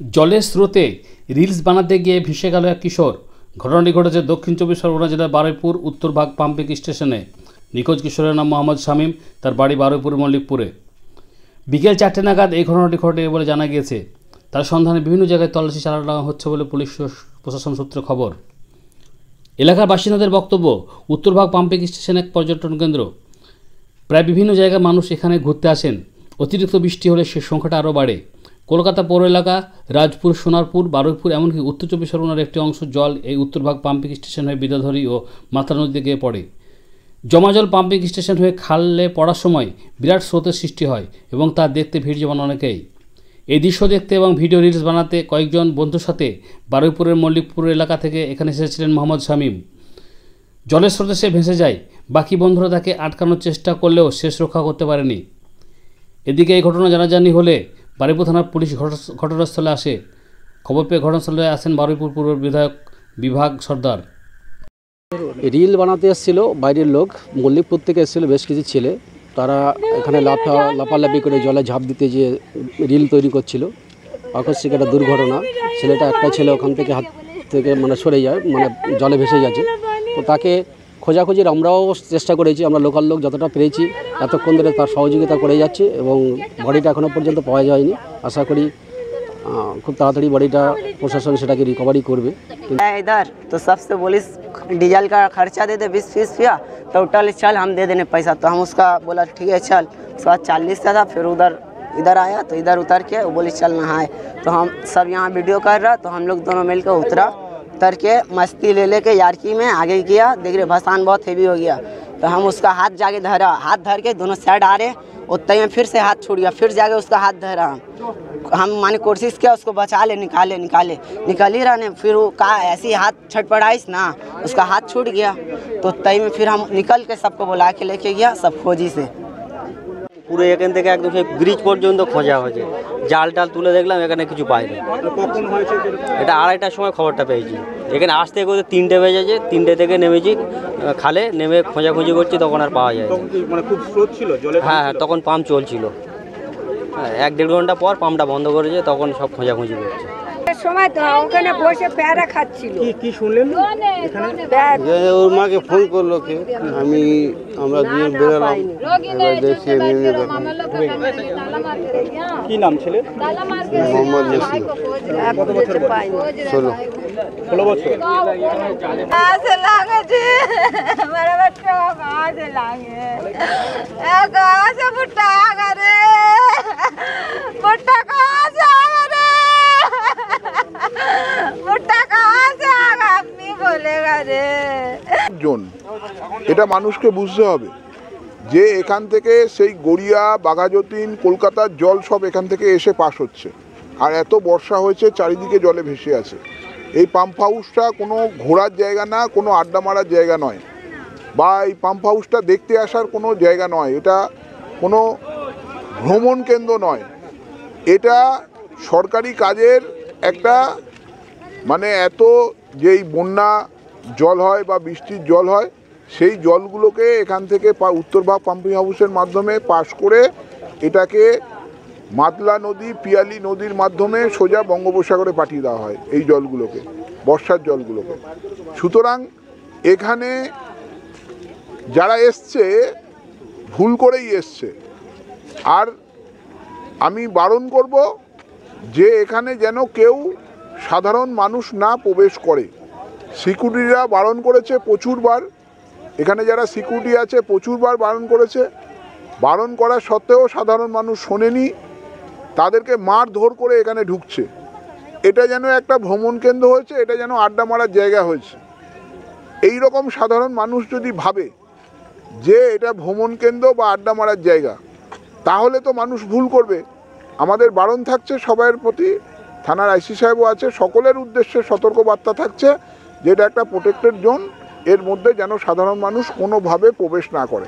জলের স্রোতে রিলস বানাতে গিয়ে ভেসে গেল এক কিশোর। ঘটনাটি ঘটেছে দক্ষিণ চব্বিশ পরগনা জেলার বারুইপুর উত্তরভাগ পাম্পিং স্টেশনে। নিখোঁজ কিশোরের নাম মোহাম্মদ শামীম, তার বাড়ি বারুইপুর মল্লিকপুরে। বিকেল 4টে নাগাদ এই ঘটনাটি ঘটে বলে জানা গিয়েছে। তার সন্ধানে বিভিন্ন জায়গায় তল্লাশি চালানো হচ্ছে বলে পুলিশ প্রশাসন সূত্রে খবর। এলাকার বাসিন্দাদের বক্তব্য, উত্তরভাগ পাম্পিং স্টেশন এক পর্যটন কেন্দ্র। প্রায় বিভিন্ন জায়গায় মানুষ এখানে ঘুরতে আসেন। অতিরিক্ত বৃষ্টি হলে সে সংখ্যাটা আরও বাড়ে। কলকাতা পৌর এলাকা, রাজপুর, সোনারপুর, বারুইপুর এমনকি উত্তর চব্বিশ পরগনার একটি অংশ জল এই উত্তরভাগ পাম্পিং স্টেশন হয়ে বিদ্যাধরী ও মাতলা নদীতে গিয়ে পড়ে। জমা জল পাম্পিং স্টেশন হয়ে খালে পড়ার সময় বিরাট স্রোতের সৃষ্টি হয় এবং তা দেখতে ভিড় জমান অনেকেই। এই দৃশ্য দেখতে এবং ভিডিও রিলস বানাতে কয়েকজন বন্ধুর সাথে বারুইপুরের মল্লিকপুর এলাকা থেকে এখানে এসেছিলেন মোহাম্মদ শামীম। জলের স্রোতে সে ভেসে যায়। বাকি বন্ধুরা তাকে আটকানোর চেষ্টা করলেও শেষ রক্ষা করতে পারেনি। এদিকে এই ঘটনা জানাজানি হলে বারুইপুর থানার পুলিশ ঘটনাস্থলে আসে। খবর পেয়ে ঘটনাস্থলে আসেন বারুইপুর পূর্ব বিধায়ক বিভাগ সর্দার। রিল বানাতে এসেছিলো বাইরের লোক, মল্লিকপুর থেকে এসেছিলো বেশ কিছু ছেলে। তারা এখানে লাফালাফি করে জলে ঝাঁপ দিতে যে রিল তৈরি করছিল। আকস্মিক একটা দুর্ঘটনা, ছেলেটা একটা ছেলে ওখান থেকে হাত থেকে সরে যায়, জলে ভেসে যাচ্ছে। তো তাকে খোঁজাখুঁজির আমরাও চেষ্টা করেছি, আমরা লোকাল লোক যতটা পেরেছি এতক্ষণ ধরে তার সহযোগিতা করে যাচ্ছি এবং বডিটা এখনও পর্যন্ত পাওয়া যায়নি। আশা করি খুব তাড়াতাড়ি বডিটা প্রশাসন সেটাকে রিকভারি করবে। इधर तो सबसे बोली डीजल का खर्चा दे दे 20 रुपया, टोटल चल हम दे देने पैसा। तो हम उसका बोला ठीक है चल। उसके बाद 40 का था, फिर इधर आया तो इधर उतर के वो बोली चल नहाए। तो हम सब यहाँ वीडियो कर रहा, तो हम लोग दोनों मिलकर उतर के मस्ती ले के यारकी में आगे किया। देख रहे भसान बहुत हेवी हो गया, तो हम उसका हाथ जाके धरा, हाथ धर के दोनों साइड आ रहे, उतने में फिर से हाथ छूट गया, फिर जाके उसका हाथ धरा। हम कोशिश किया उसको बचा ले, निकाल ही रहा ने, फिर वो का ऐसी हाथ छटपटाइस ना, उसका हाथ छूट गया। तो तई में फिर हम निकल के सबको बुला के लेके गया सब खोजी से। পুরো এখান থেকে একদম সেই ব্রিজ পর্যন্ত খোঁজা হয়েছে। জাল টাল তুলে দেখলাম, এখানে কিছু পাইনি। এটা 2:30টার সময় খবরটা পেয়েছি। এখানে আসতে করতে 3টে বেজেছে, 3টে থেকে নেমেছি খালে, নেমে খোঁজাখুঁজি করছি, তখন আর পাওয়া যায় খুব স্রোত ছিল জলে। হ্যাঁ, তখন পাম্প চলছিল। 1-1.5 ঘন্টা পর পাম্পটা বন্ধ করেছে, তখন সব খোঁজাখুঁজি করছে। সময় তো ওখানে বসে প্যারা খাচ্ছিল। কি শুনলেন এখানে? ওর মাকে ফোন করলো কে, আমরা দিয়ে বেরোলাম, এবার দেখছি কি নাম ছেলে? মোহাম্মদ ইয়াসিন। কত বছর? 16 বছর। आसे लागे जी मेरे बच्चे को कहाँ से लागे, कहाँ से भुट्टा करे, भुट्टा कहाँ से आगा रे, भुट्टा कहाँ से आगा, अपनी बोलेगा रे। জোন এটা মানুষকে বুঝতে হবে যে এখান থেকে সেই গড়িয়া, বাঘাযতীন, কলকাতার জল সব এখান থেকে এসে পাস হচ্ছে। আর এত বর্ষা হয়েছে, চারিদিকে জলে ভেসে আছে। এই পাম্প হাউসটা কোনো ঘোরার জায়গা না, কোনো আড্ডা মারার জায়গা নয়, বা এই পাম্প হাউসটা দেখতে আসার কোনো জায়গা নয়। এটা কোনো ভ্রমণ কেন্দ্র নয়, এটা সরকারি কাজের একটা এত যেই বন্যা জল হয় বা বৃষ্টির জল হয়, সেই জলগুলোকে এখান থেকে উত্তরভাগ পাম্পিং হাউসের মাধ্যমে পাস করে এটাকে মাতলা নদী, পিয়ালি নদীর মাধ্যমে সোজা বঙ্গোপসাগরে পাঠিয়ে দেওয়া হয় এই জলগুলোকে, বর্ষার জলগুলোকে। সুতরাং এখানে যারা এসছে ভুল করেই এসছে। আর আমি বারণ করব যে এখানে যেন কেউ সাধারণ মানুষ না প্রবেশ করে। সিকিউরিটিরা বারণ করেছে প্রচুরবার, এখানে যারা সিকিউরিটি আছে প্রচুরবার বারণ করেছে। বারণ করা সত্ত্বেও সাধারণ মানুষ শোনেনি, তাদেরকে মারধর করে এখানে ঢুকছে। এটা যেন একটা ভ্রমণ কেন্দ্র হয়েছে, এটা যেন আড্ডা মারার জায়গা হয়েছে। এই রকম সাধারণ মানুষ যদি ভাবে যে এটা ভ্রমণ কেন্দ্র বা আড্ডা মারার জায়গা, তাহলে তো মানুষ ভুল করবে। আমাদের বারণ থাকছে সবাইয়ের প্রতি, থানার আইসি সাহেবও আছে, সকলের উদ্দেশ্যে সতর্কবার্তা থাকছে যে এটা একটা প্রোটেক্টেড জোন, এর মধ্যে যেন সাধারণ মানুষ কোনোভাবে প্রবেশ না করে।